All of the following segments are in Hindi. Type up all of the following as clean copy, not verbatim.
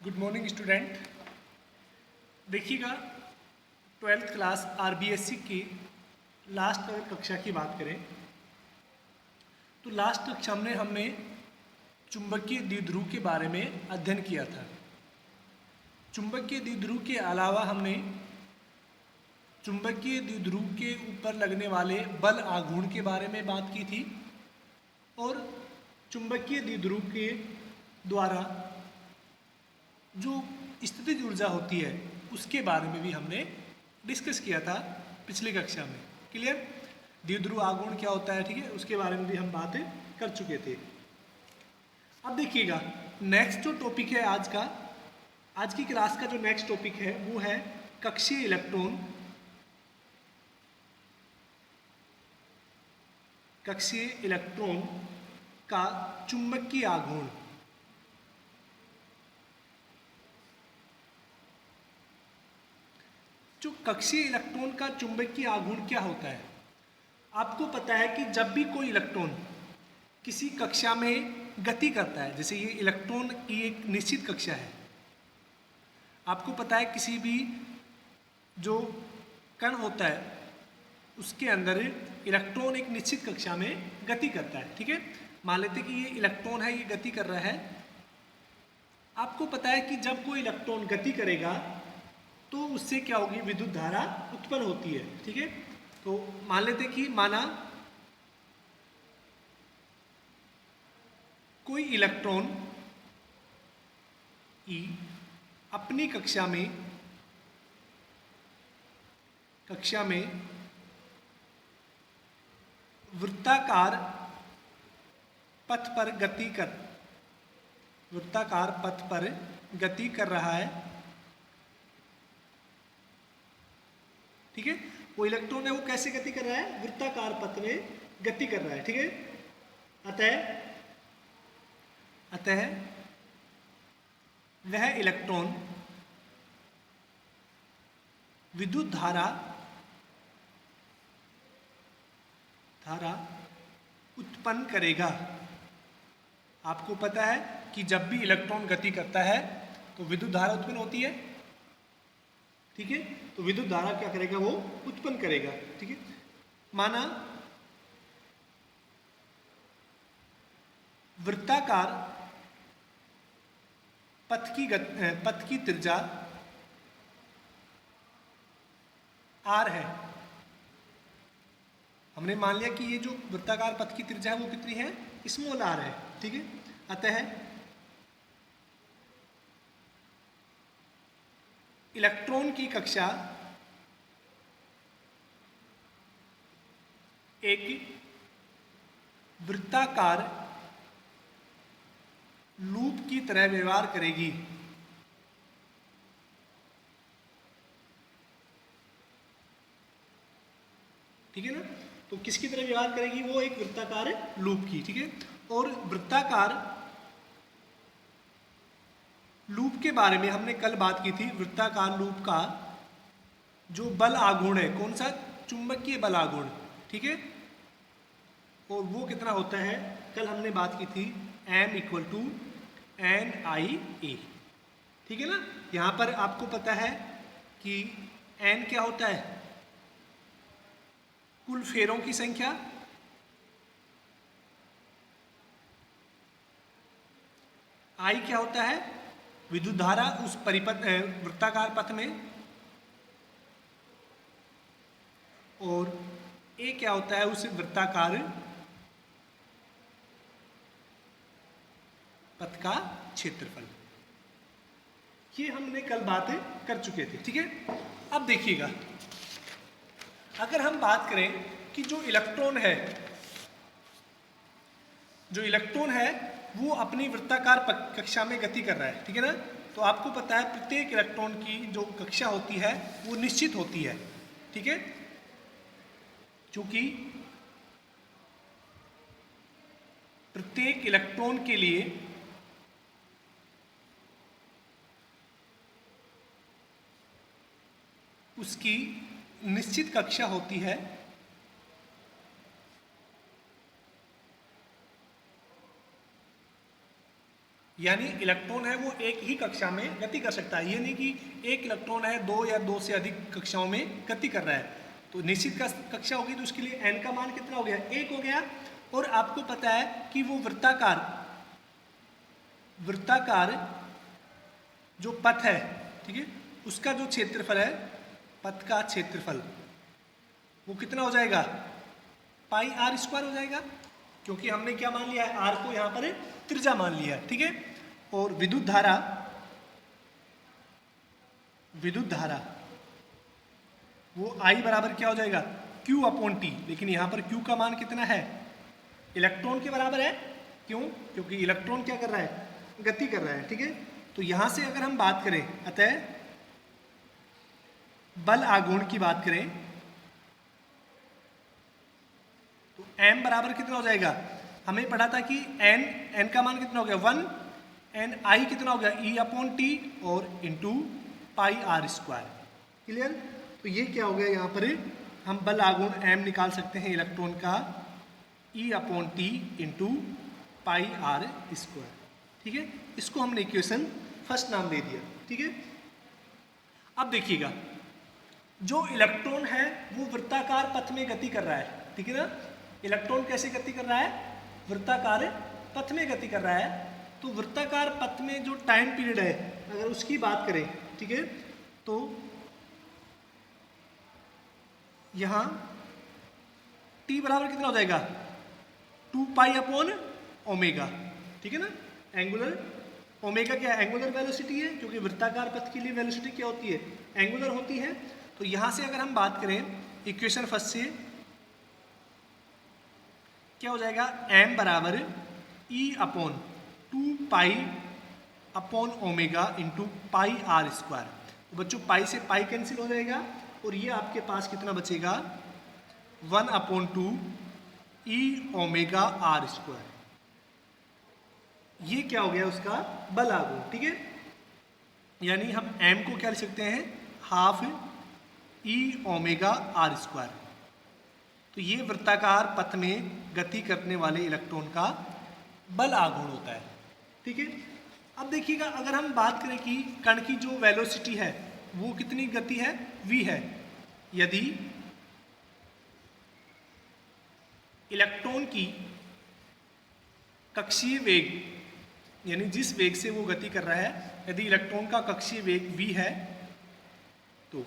Good morning student. देखिएगा, ट्वेल्थ क्लास आरबीएससी की लास्ट कक्षा की बात करें तो लास्ट कक्षा में हमने चुंबकीय द्विध्रुव के बारे में अध्ययन किया था। चुंबकीय द्विध्रुव के अलावा हमने चुंबकीय द्विध्रुव के ऊपर लगने वाले बल आघूर्ण के बारे में बात की थी और चुंबकीय द्विध्रुव के द्वारा जो स्थितिज ऊर्जा होती है उसके बारे में भी हमने डिस्कस किया था पिछली कक्षा में। क्लियर? द्विध्रुव आघूर्ण क्या होता है, ठीक है, उसके बारे में भी हम बातें कर चुके थे। अब देखिएगा, नेक्स्ट जो टॉपिक है आज की क्लास का जो नेक्स्ट टॉपिक है वो है कक्षीय इलेक्ट्रॉन। कक्षीय इलेक्ट्रॉन का चुंबकीय आघूर्ण। जो कक्षीय इलेक्ट्रॉन का चुंबकीय आघूर्ण क्या होता है, आपको पता है कि जब भी कोई इलेक्ट्रॉन किसी कक्षा में गति करता है, जैसे ये इलेक्ट्रॉन की एक निश्चित कक्षा है, आपको पता है किसी भी जो कण होता है उसके अंदर इलेक्ट्रॉन एक निश्चित कक्षा में गति करता है, ठीक है। मान लेते कि ये इलेक्ट्रॉन है, ये गति कर रहा है। आपको पता है कि जब कोई इलेक्ट्रॉन गति करेगा तो उससे क्या होगी, विद्युत धारा उत्पन्न होती है, ठीक है। तो मान लेते कि माना कोई इलेक्ट्रॉन ई अपनी कक्षा में वृत्ताकार पथ पर गति कर रहा है, ठीक है। वो इलेक्ट्रॉन है, वो कैसे गति कर रहा है, वृत्ताकार पथ में गति कर रहा है, ठीक है। अतः वह इलेक्ट्रॉन विद्युत धारा उत्पन्न करेगा। आपको पता है कि जब भी इलेक्ट्रॉन गति करता है तो विद्युत धारा उत्पन्न होती है, ठीक है। तो विद्युत धारा क्या करेगा, वो उत्पन्न करेगा, ठीक है। माना वृत्ताकार पथ की त्रिज्या r है। हमने मान लिया कि ये जो वृत्ताकार पथ की त्रिज्या है वो कितनी है, स्मॉल r है, ठीक है। अतः इलेक्ट्रॉन की कक्षा एक वृत्ताकार लूप की तरह व्यवहार करेगी, ठीक है ना। तो किसकी तरह व्यवहार करेगी, वो एक वृत्ताकार लूप की, ठीक है। और वृत्ताकार लूप के बारे में हमने कल बात की थी। वृत्ताकार लूप का जो बल आघूर्ण है, कौन सा, चुंबकीय बल आघूर्ण, ठीक है। और वो कितना होता है, कल हमने बात की थी M = NIA, ठीक है ना। यहां पर आपको पता है कि N क्या होता है, कुल फेरों की संख्या, I क्या होता है, विद्युत धारा उस वृत्ताकार पथ में, और A क्या होता है, उस वृत्ताकार पथ का क्षेत्रफल। ये हमने कल बातें कर चुके थे, ठीक है। अब देखिएगा, अगर हम बात करें कि जो इलेक्ट्रॉन है वो अपनी वृत्ताकार कक्षा में गति कर रहा है, ठीक है ना। तो आपको पता है प्रत्येक इलेक्ट्रॉन की जो कक्षा होती है वो निश्चित होती है, ठीक है। क्योंकि प्रत्येक इलेक्ट्रॉन के लिए उसकी निश्चित कक्षा होती है, यानी इलेक्ट्रॉन है वो एक ही कक्षा में गति कर सकता है, ये नहीं कि एक इलेक्ट्रॉन है दो या दो से अधिक कक्षाओं में गति कर रहा है। तो निश्चित कक्षा होगी तो उसके लिए n का मान कितना हो गया, 1 हो गया। और आपको पता है कि वो वृत्ताकार जो पथ है, ठीक है, उसका जो क्षेत्रफल है, पथ का क्षेत्रफल वो कितना हो जाएगा, पाई आर स्क्वायर हो जाएगा, क्योंकि हमने क्या मान लिया है, आर को यहाँ पर त्रिज्या मान लिया है, ठीक है। और विद्युत धारा वो I बराबर क्या हो जाएगा, Q अपॉन T, लेकिन यहाँ पर Q का मान कितना है, इलेक्ट्रॉन के बराबर है। क्यों, क्योंकि इलेक्ट्रॉन क्या कर रहा है, गति कर रहा है, ठीक है। तो यहाँ से अगर हम बात करें, अतः बल आघूर्ण की बात करें तो m बराबर कितना हो जाएगा, हमें पढ़ा था कि n का मान कितना हो गया 1, n I कितना हो गया E अपॉन टी और into pi r square. Clear. तो ये क्या हो गया, यहाँ पर हम बल आघूर्ण m निकाल सकते हैं इलेक्ट्रॉन का E upon t into pi r square, ठीक है। इसको हमने इक्वेशन फर्स्ट नाम दे दिया, ठीक है। अब देखिएगा, जो इलेक्ट्रॉन है वो वृत्ताकार पथ में गति कर रहा है, ठीक है ना। इलेक्ट्रॉन कैसे गति कर रहा है, वृत्ताकार पथ में गति कर रहा है। तो वृत्ताकार पथ में जो टाइम पीरियड है अगर उसकी बात करें, ठीक है, तो यहाँ t बराबर कितना हो जाएगा, 2 पाई अपॉन ओमेगा, ठीक है ना। एंगुलर ओमेगा क्या है, एंगुलर वेलोसिटी है, क्योंकि वृत्ताकार पथ के लिए वेलोसिटी क्या होती है, एंगुलर होती है। तो यहाँ से अगर हम बात करें इक्वेशन फर्स्ट से, क्या हो जाएगा, m बराबर E upon 2 pi upon omega into pi r square. तो बच्चों पाई से पाई कैंसिल हो जाएगा और ये आपके पास कितना बचेगा, 1 upon 2 e omega r square. ये क्या हो गया, उसका बल आघूर्ण, ठीक है। यानी हम m को क्या लिख सकते हैं, half e omega r square. तो ये वृत्ताकार पथ में गति करने वाले इलेक्ट्रॉन का बल आघूर्ण होता है, ठीक है। अब देखिएगा, अगर हम बात करें कि कण की जो वेलोसिटी है वो कितनी गति है, v है। यदि इलेक्ट्रॉन की कक्षीय वेग, यानी जिस वेग से वो गति कर रहा है, यदि इलेक्ट्रॉन का कक्षीय वेग v है, तो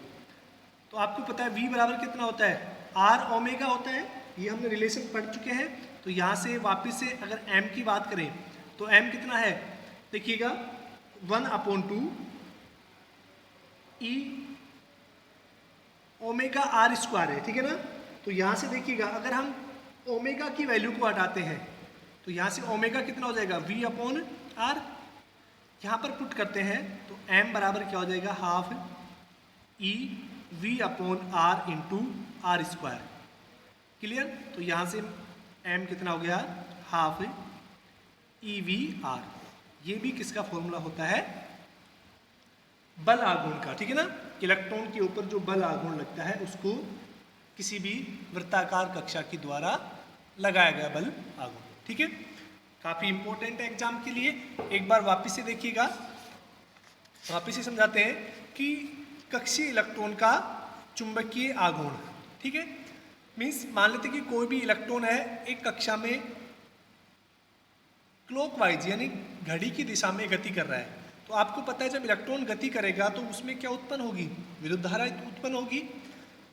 आपको पता है v बराबर कितना होता है, r ओमेगा होता है। ये हमने रिलेशन पढ़ चुके हैं। तो यहाँ से वापस से अगर m की बात करें तो m कितना है, देखिएगा 1 upon 2 e omega r square है, ठीक है ना। तो यहाँ से देखिएगा, अगर हम ओमेगा की वैल्यू को हटाते हैं तो यहाँ से ओमेगा कितना हो जाएगा, v अपॉन आर। यहाँ पर पुट करते हैं तो m बराबर क्या हो जाएगा, half e v upon r into r square. Clear. तो यहाँ से m कितना हो गया, हाफ ई वी आर। ये भी किसका फॉर्मूला होता है, बल आघूर्ण का, ठीक है ना। इलेक्ट्रॉन के ऊपर जो बल आघूर्ण लगता है उसको किसी भी वृत्ताकार कक्षा के द्वारा लगाया गया बल आघूर्ण, ठीक है। काफ़ी इंपॉर्टेंट है एग्जाम के लिए। एक बार वापस से देखिएगा, वापस से समझाते हैं कि कक्षीय इलेक्ट्रॉन का चुंबकीय आघूर्ण, ठीक है। मीन्स मान लेते कि कोई भी इलेक्ट्रॉन है एक कक्षा में क्लॉकवाइज यानी घड़ी की दिशा में गति कर रहा है। तो आपको पता है जब इलेक्ट्रॉन गति करेगा तो उसमें क्या उत्पन्न होगी, विद्युत धारा उत्पन्न होगी।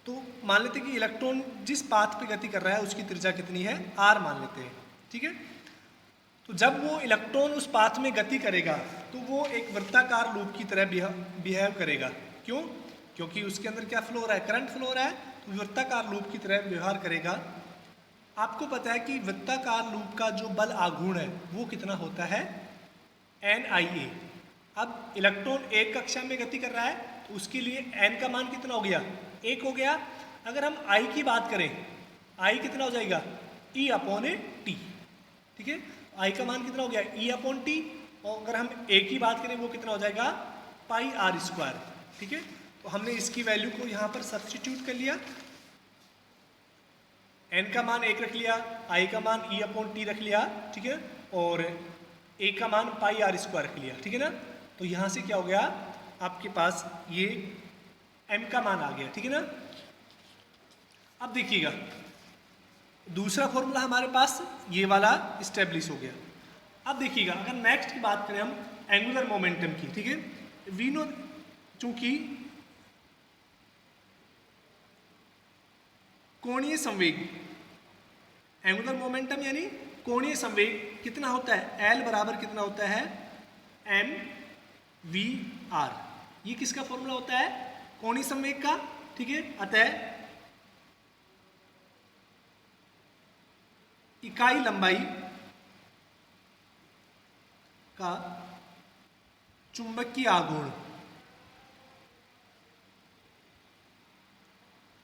तो मान लेते कि इलेक्ट्रॉन जिस पाथ पे गति कर रहा है उसकी त्रिज्या कितनी है, r मान लेते हैं, ठीक है। तो जब वो इलेक्ट्रॉन उस पाथ में गति करेगा तो वो एक वृत्ताकार लूप की तरह बिहेव करेगा। क्यों, क्योंकि उसके अंदर क्या फ्लो हो रहा है, करंट फ्लो हो रहा है, तो वृत्ताकार लूप की तरह व्यवहार करेगा। आपको पता है कि वृत्ताकार लूप का जो बल आघूर्ण है वो कितना होता है, NIA। अब इलेक्ट्रॉन एक कक्षा में गति कर रहा है तो उसके लिए n का मान कितना हो गया, 1 हो गया। अगर हम I की बात करें, I कितना हो जाएगा, E अपॉन टी, ठीक है। I का मान कितना हो गया, E अपॉन टी। और अगर हम A की बात करें वो कितना हो जाएगा, पाई आर स्क्वायर, ठीक है। तो हमने इसकी वैल्यू को यहाँ पर सब्स्टिट्यूट कर लिया, n का मान 1 रख लिया, I का मान E अपॉन टी रख लिया, ठीक है। और ए का मान पाई आर स्क्वायर रख लिया, ठीक है ना। तो यहाँ से क्या हो गया, आपके पास ये एम का मान आ गया, ठीक है ना। अब देखिएगा दूसरा फॉर्मूला हमारे पास ये वाला स्टेब्लिश हो गया। अब देखिएगा अगर नेक्स्ट की बात करें हम एंगुलर मोमेंटम की, ठीक है, वी नो चूंकि कोणीय संवेग, एंगुलर मोमेंटम यानी कोणीय संवेग कितना होता है, एल बराबर कितना होता है, एम वी आर। ये किसका फॉर्मूला होता है, कोणीय संवेग का, ठीक है। अतः इकाई लंबाई का चुंबकीय आघूर्ण,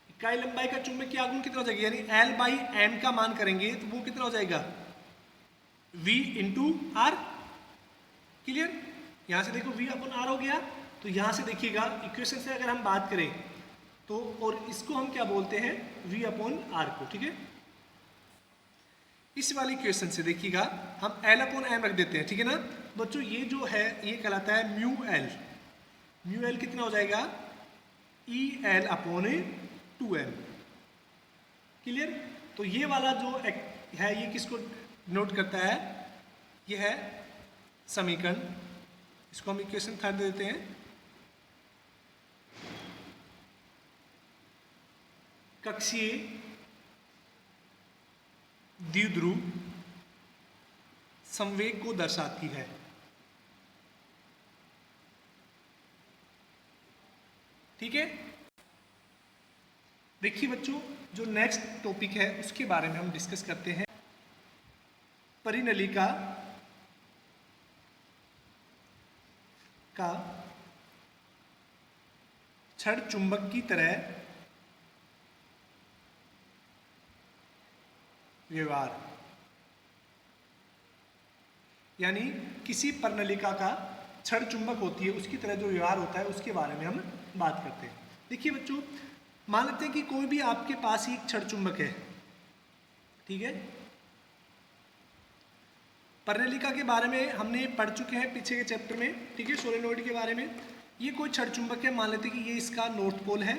इकाई लंबाई का चुंबकीय आघूर्ण कितना हो जाएगा, यानी एल बाई एम का मान करेंगे तो वो कितना हो जाएगा, v इंटू आर। क्लियर, यहां से देखो v अपन आर हो गया। तो यहां से देखिएगा इक्वेशन से अगर हम बात करें तो, और इसको हम क्या बोलते हैं, v अपॉन आर को, ठीक है। इस वाली इक्वेशन से देखिएगा हम एल अपॉन एम रख देते हैं, ठीक है ना बच्चों। ये जो है ये कहलाता है म्यू एल। म्यू एल कितना हो जाएगा, E L upon 2m। Clear, तो ये वाला जो है ये किसको नोट करता है, ये है समीकरण, इसको हम इक्वेशन 3 दे देते हैं। कक्षीय द्विध्रुव संवेग को दर्शाती है। ठीक है, देखिए बच्चों जो नेक्स्ट टॉपिक है उसके बारे में हम डिस्कस करते हैं। परिनलिका का छड़ चुंबक की तरह व्यवहार, यानी किसी परिनलिका का छड़ चुंबक होती है उसकी तरह जो व्यवहार होता है उसके बारे में हम बात करते हैं। देखिए बच्चों, मान लेते हैं कि कोई भी आपके पास ही एक छड़ चुंबक है, ठीक है। परिनलिका के बारे में हमने पढ़ चुके हैं पीछे के चैप्टर में, ठीक है, सोलेनोइड के बारे में। ये कोई छड़ चुंबक है, मान लेते हैं कि ये इसका नॉर्थ पोल है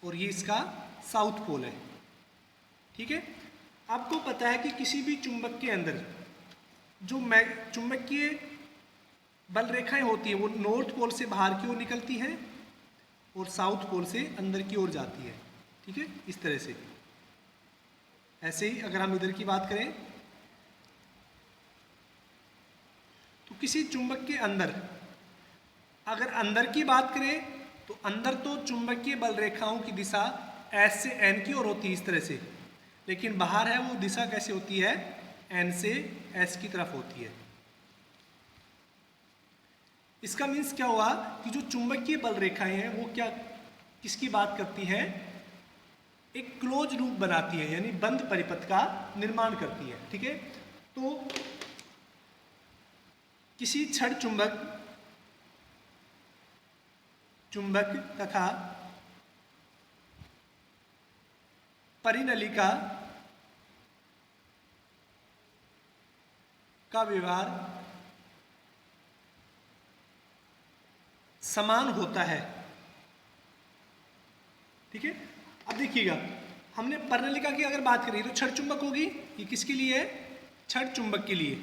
और ये इसका साउथ पोल है, ठीक है। आपको पता है कि किसी भी चुंबक के अंदर जो चुंबकीय बल रेखाएं होती हैं वो नॉर्थ पोल से बाहर की ओर निकलती हैं और साउथ पोल से अंदर की ओर जाती है, ठीक है, इस तरह से। ऐसे ही अगर हम इधर की बात करें तो किसी चुंबक के अंदर, अगर अंदर की बात करें तो अंदर तो चुंबकीय बल रेखाओं की दिशा एस से एन की ओर होती है इस तरह से, लेकिन बाहर है वो दिशा कैसे होती है, एन से एस की तरफ होती है। इसका मीन्स क्या हुआ कि जो चुंबकीय बल रेखाएं हैं वो क्या किसकी बात करती हैं, एक क्लोज लूप बनाती है, यानी बंद परिपथ का निर्माण करती है, ठीक है। तो किसी छड़ चुंबक तथा परिनलिका का व्यवहार समान होता है, ठीक है। अब देखिएगा हमने परिनलिका की अगर बात करी तो छड़ चुंबक होगी, ये किसके लिए है, छड़ चुंबक के लिए।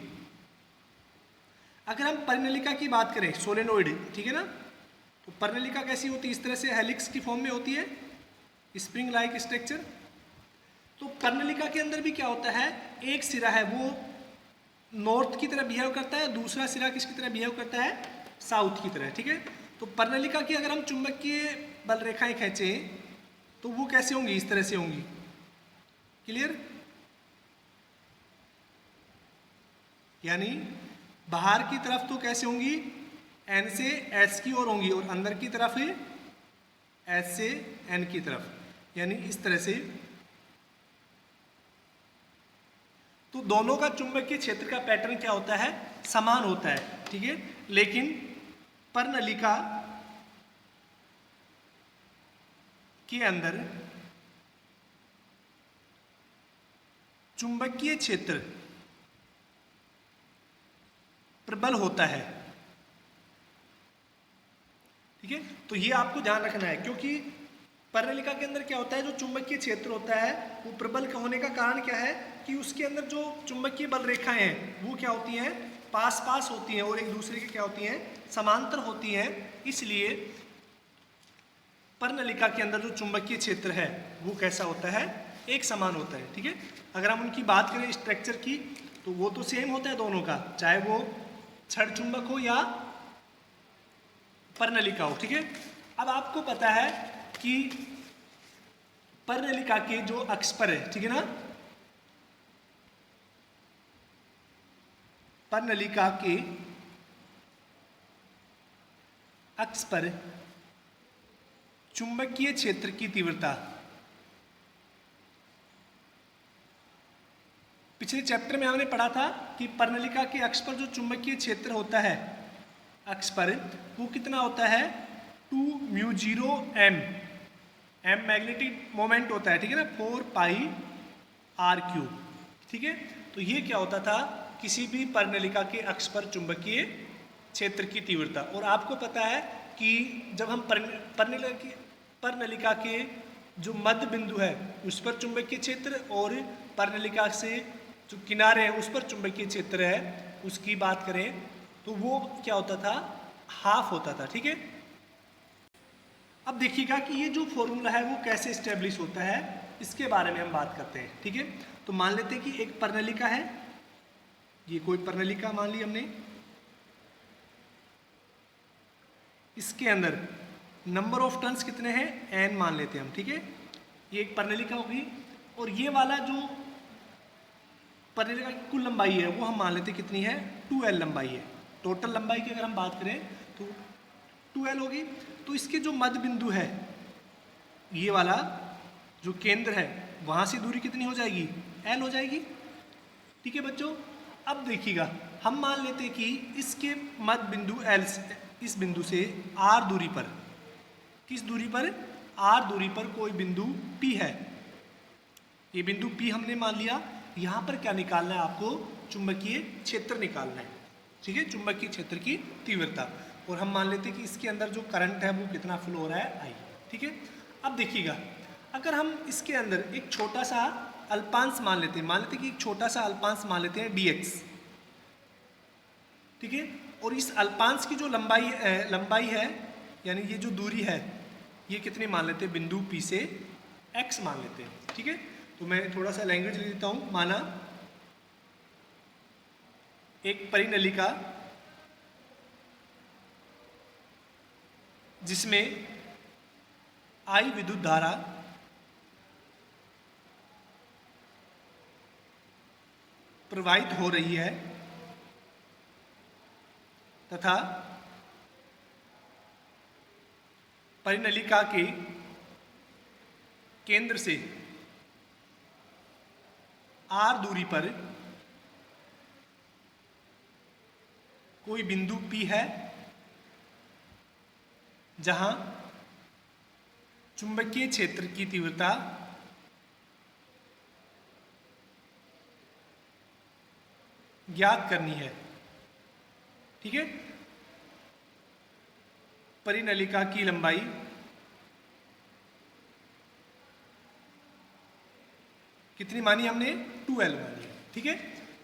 अगर हम परिनलिका की बात करें सोलेनोइड, ठीक है ना, तो परिनलिका कैसी होती है, इस तरह से हेलिक्स की फॉर्म में होती है, स्प्रिंग लाइक स्ट्रक्चर। तो परिनलिका के अंदर भी क्या होता है, एक सिरा है वो नॉर्थ की तरह बिहेव करता है, दूसरा सिरा किसकी तरह बिहेव करता है, साउथ की तरह, ठीक है। तो परिनलिका की अगर हम चुंबकीय बल रेखाएं खींचें तो वो कैसे होंगी, इस तरह से होंगी। क्लियर, यानी बाहर की तरफ तो कैसे होंगी, एन से एस की ओर होंगी, और अंदर की तरफ एस से एन की तरफ, यानी इस तरह से। तो दोनों का चुंबकीय क्षेत्र का पैटर्न क्या होता है, समान होता है, ठीक है। लेकिन परिनलिका के अंदर चुंबकीय क्षेत्र प्रबल होता है। ठीक है, तो ये आपको ध्यान रखना है, क्योंकि पर्णलिका के अंदर क्या होता है, जो चुंबकीय क्षेत्र होता है वो प्रबल होने का कारण क्या है कि उसके अंदर जो चुंबकीय बल रेखाएं हैं वो क्या होती हैं, पास पास होती हैं और एक दूसरे के क्या होती हैं, समांतर होती हैं। इसलिए पर्णलिका के अंदर जो चुंबकीय क्षेत्र है वो कैसा होता है, एक समान होता है। ठीक है, अगर हम उनकी बात करें स्ट्रक्चर की तो वो तो सेम होता है दोनों का, चाहे वो छड़ चुंबक हो या पर्णलिका हो। ठीक है, अब आपको पता है कि पर्णलिका के जो अक्ष पर है, ठीक है ना, पर्णलिका के अक्ष पर चुंबकीय क्षेत्र की तीव्रता, पिछले चैप्टर में हमने पढ़ा था कि पर्णलिका के अक्ष पर जो चुंबकीय क्षेत्र होता है अक्ष पर, वो कितना होता है, 2μ0m, m मैग्नेटिक मोमेंट होता है। ठीक है ना, 4πr3। ठीक है, तो ये क्या होता था, किसी भी पर्णलिका के अक्ष पर चुंबकीय क्षेत्र की तीव्रता। और आपको पता है कि जब हम पर्णलिका के जो मध्य बिंदु है उस पर चुंबकीय क्षेत्र और पर्णलिका से जो किनारे हैं उस पर चुंबकीय क्षेत्र है उसकी बात करें तो वो क्या होता था, हाफ होता था। ठीक है, अब देखिएगा कि ये जो फॉर्मूला है वो कैसे स्टेब्लिश होता है, इसके बारे में हम बात करते हैं। ठीक है, तो मान लेते हैं कि एक पर्णलिका है, ये कोई पर्णलिका मान ली हमने, इसके अंदर नंबर ऑफ टर्न्स कितने हैं, n मान लेते हैं हम। ठीक है, ये एक पर्णलिका होगी और ये वाला जो पर्णलिका की कुल लंबाई है वो हम मान लेते हैं कितनी है, 2l लंबाई है। टोटल लंबाई की अगर हम बात करें तो 2l होगी। तो इसके जो मध्य बिंदु है, ये वाला जो केंद्र है, वहाँ से दूरी कितनी हो जाएगी, l हो जाएगी। ठीक है बच्चों, अब देखिएगा हम मान लेते हैं कि इसके मध्य बिंदु l से, इस बिंदु से r दूरी पर, किस दूरी पर, r दूरी पर कोई बिंदु P है। ये बिंदु P हमने मान लिया। यहाँ पर क्या निकालना है आपको, चुंबकीय क्षेत्र निकालना है। ठीक है, चुंबकीय क्षेत्र की तीव्रता। और हम मान लेते हैं कि इसके अंदर जो करंट है वो कितना फ्लो हो रहा है, I। ठीक है, अब देखिएगा अगर हम इसके अंदर एक छोटा सा अल्पांश मान लेते हैं, कि एक छोटा सा अल्पांश मान लेते हैं dx। ठीक है, और इस अल्पांश की जो लंबाई है यानी ये जो दूरी है ये कितनी मान लेते हैं, बिंदु P से x मान लेते हैं। ठीक है, तो मैं थोड़ा सा लैंग्वेज ले लेता हूँ। माना एक परिनलिका जिसमें I विद्युत धारा प्रवाहित हो रही है तथा परिनलिका के केंद्र से r दूरी पर कोई बिंदु P है जहां चुंबकीय क्षेत्र की तीव्रता ज्ञात करनी है। ठीक है, परिनलिका की लंबाई कितनी मानी हमने, 2l मानी। ठीक है,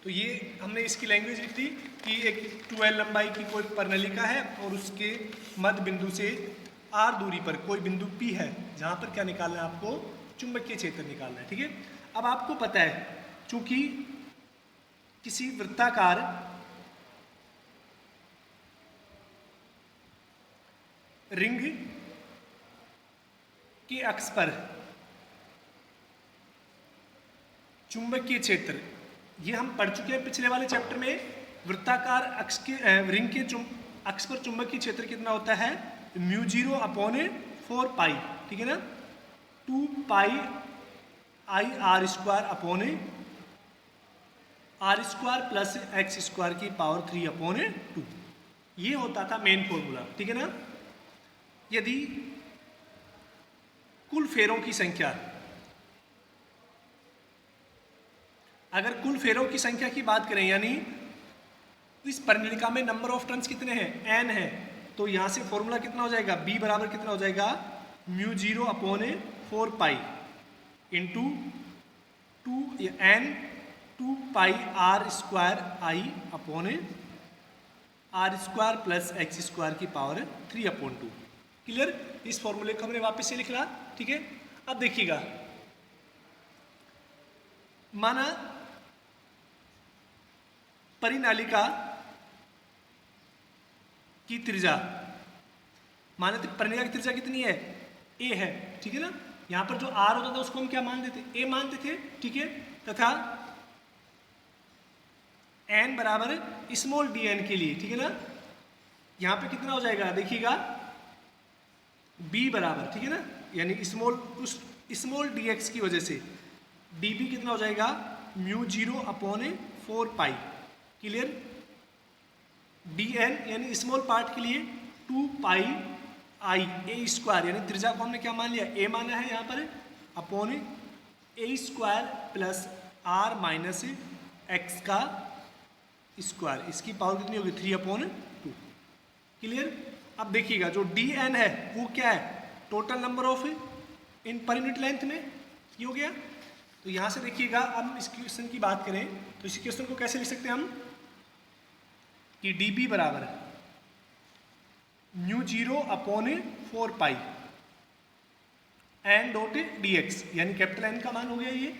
तो ये हमने इसकी लैंग्वेज लिख दी कि एक 2l लंबाई की कोई पर्णलिका है और उसके मध्य बिंदु से r दूरी पर कोई बिंदु P है जहां पर क्या निकालना है आपको, चुंबकीय क्षेत्र निकालना है। ठीक है, अब आपको पता है चूंकि किसी वृत्ताकार रिंग के अक्ष पर चुंबकीय क्षेत्र, ये हम पढ़ चुके हैं पिछले वाले चैप्टर में, वृत्ताकार अक्ष के रिंग के अक्ष पर चुंबकीय क्षेत्र कितना होता है, μ0/4π। ठीक है ना, 2πi/r² r² प्लस x² की पावर 3/2। ये होता था मेन फॉर्मूला। ठीक है ना, यदि कुल फेरों की संख्या, अगर कुल फेरों की संख्या की बात करें यानी इस परिणलिका में नंबर ऑफ टर्न्स कितने हैं, n है, तो यहाँ से फॉर्मूला कितना हो जाएगा, b बराबर कितना हो जाएगा, mu 0 upon 4 pi into 2n 2 pi r square I upon r square plus x square की पावर 3/2। क्लियर। इस फॉर्मूले को हमने वापस से लिख रहा, ठीक है। अब देखिएगा, माना परिनालिका की त्रिज्या, माना परिनालिका की त्रिज्या कितनी है, a है, ठीक है ना। यहां पर जो r होता था उसको हम क्या मान देते, a मानते थे, ठीक है। तथा n बराबर स्मॉल dn के लिए, ठीक है ना, यहां पे कितना हो जाएगा, देखिएगा b बराबर, ठीक है ना, यानी उस स्मॉल dx की वजह से db कितना हो जाएगा, mu 0 upon 4 pi. Clear. dn यानी स्मॉल पार्ट के लिए 2 पाई आई ए स्क्वायर, यानी त्रिज्या को हमने क्या मान लिया, a माना है यहाँ पर, अपॉन ए square plus r minus x का स्क्वायर, इसकी पावर कितनी होगी, 3/2। क्लियर। अब देखिएगा जो dn है वो क्या है, total number of in per unit length में, ये हो गया। तो यहाँ से देखिएगा, अब इस क्वेश्चन की बात करें तो इस क्वेश्चन को कैसे लिख सकते हैं हम, कि db बराबर mu 0 upon 4 pi N dot dx, यानी कैपिटल N का मान हो गया ये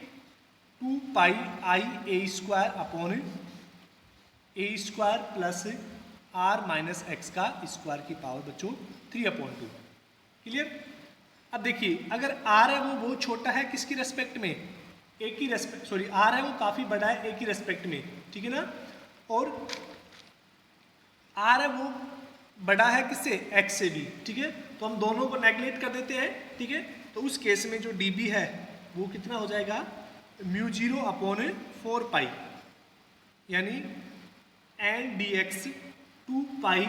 2 pi I A square upon A square plus r minus x का स्क्वायर की पावर बच्चों 3/2। क्लियर। अब देखिए, अगर r है वो बहुत छोटा है किसकी रेस्पेक्ट में, a की रेस्पेक्ट, सॉरी r है वो काफ़ी बड़ा है a की रेस्पेक्ट में, ठीक है ना, और r है वो बड़ा है किससे, x से भी, ठीक है। तो हम दोनों को नेगलेक्ट कर देते हैं, ठीक है। तो उस केस में जो db है वो कितना हो जाएगा, म्यू 0 अपॉन 4 पाई, यानी n dx 2 pi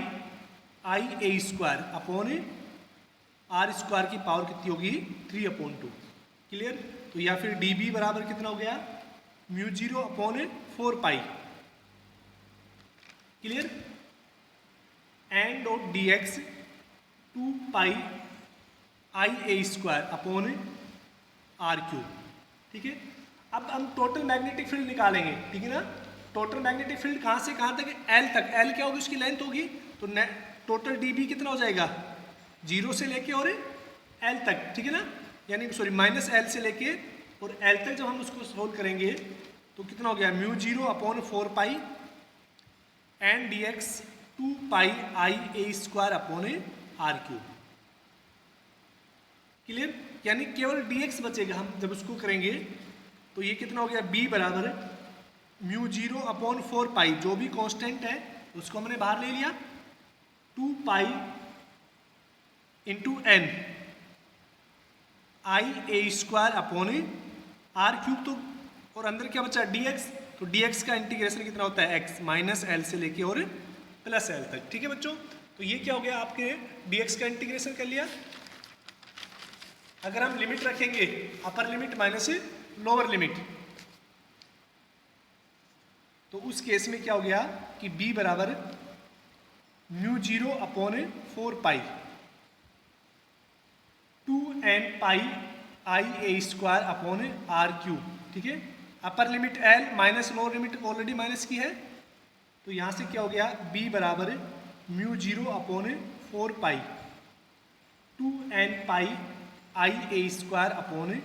I A square upon r square की पावर कितनी होगी, 3/2। क्लियर। तो या फिर db बराबर कितना हो गया, mu 0 upon 4 pi, clear, n dot dx 2 pi I A square upon r cube, ठीक है। अब हम टोटल मैग्नेटिक फील्ड निकालेंगे, ठीक है ना। टोटल मैग्नेटिक फील्ड कहाँ से कहाँ तक है, L तक, L क्या होगी, उसकी लेंथ होगी, तो टोटल dB कितना हो जाएगा, 0 से लेके और L तक, ठीक है ना, यानी सॉरी माइनस L से लेके और L तक जब हम उसको सोल्व करेंगे तो कितना हो गया, mu 0 upon 4 pi n dx 2 pi I A square upon r cube. Clear. यानी केवल dx बचेगा, हम जब उसको करेंगे तो ये कितना हो गया, b बराबर म्यू 0 अपॉन 4 पाई, जो भी कांस्टेंट है उसको हमने बाहर ले लिया, 2 pi into n I A square upon r cube, तो और अंदर क्या बचा, dx, तो dx का इंटीग्रेशन कितना होता है, x माइनस एल से लेके और प्लस एल तक, ठीक है बच्चों। तो ये क्या हो गया, आपके dx का इंटीग्रेशन कर लिया। अगर हम लिमिट रखेंगे, upper limit minus lower limit, तो उस केस में क्या हो गया कि b बराबर mu 0 upon 4 pi 2n pi I A square upon r cube, ठीक है। Upper limit l minus lower limit already minus की है, तो यहाँ से क्या हो गया, b बराबर mu 0 upon 4 pi 2n pi I A square upon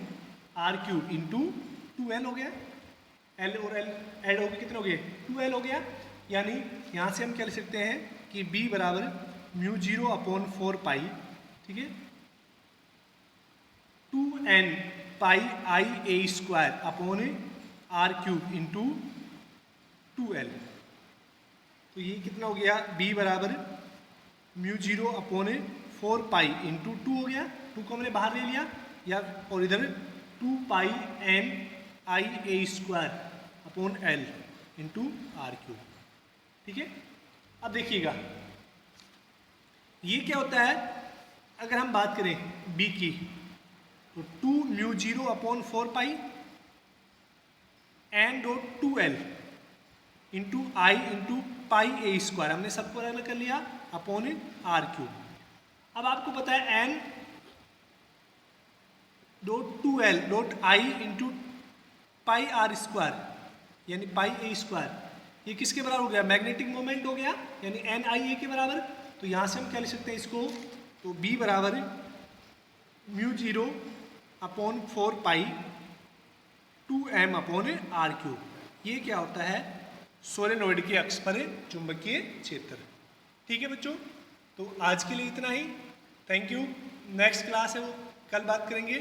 r cube into 2l हो गया, l और l ऐड होकर कितना हो गया, 2l हो गया। यानी यहाँ से हम क्या लिख सकते हैं कि b बराबर म्यू 0 अपॉन 4 पाई, ठीक है, 2n pi I A square upon r cube into 2l। तो ये कितना हो गया, b बराबर म्यू 0 अपॉन 4 पाई इंटू 2 हो गया, 2 को हमने बाहर ले लिया, या और इधर 2 pi n I A square upon l into r cube, ठीक है। अब देखिएगा ये क्या होता है, अगर हम बात करें b की, तो 2 mu 0 upon 4 pi N dot 2l into आई इंटू पाई ए स्क्वायर, हमने सबको अलग कर लिया, अपॉन आर क्यूब। अब आपको पता है n dot two l dot I into pi r square यानी पाई ए स्क्वायर, ये किसके बराबर हो गया? मैग्नेटिक मोमेंट हो गया, यानी एन आई ए के बराबर। तो यहाँ से हम क्या लिख सकते हैं इसको? तो बी बराबर mu zero upon 4 pi 2m upon r cube. ये क्या होता है? सोलेनोइड के अक्ष पर चुंबकीय क्षेत्र। ठीक है बच्चों, तो आज के लिए इतना ही। Thank you. नेक्स्ट क्लास है वो कल बात करेंगे।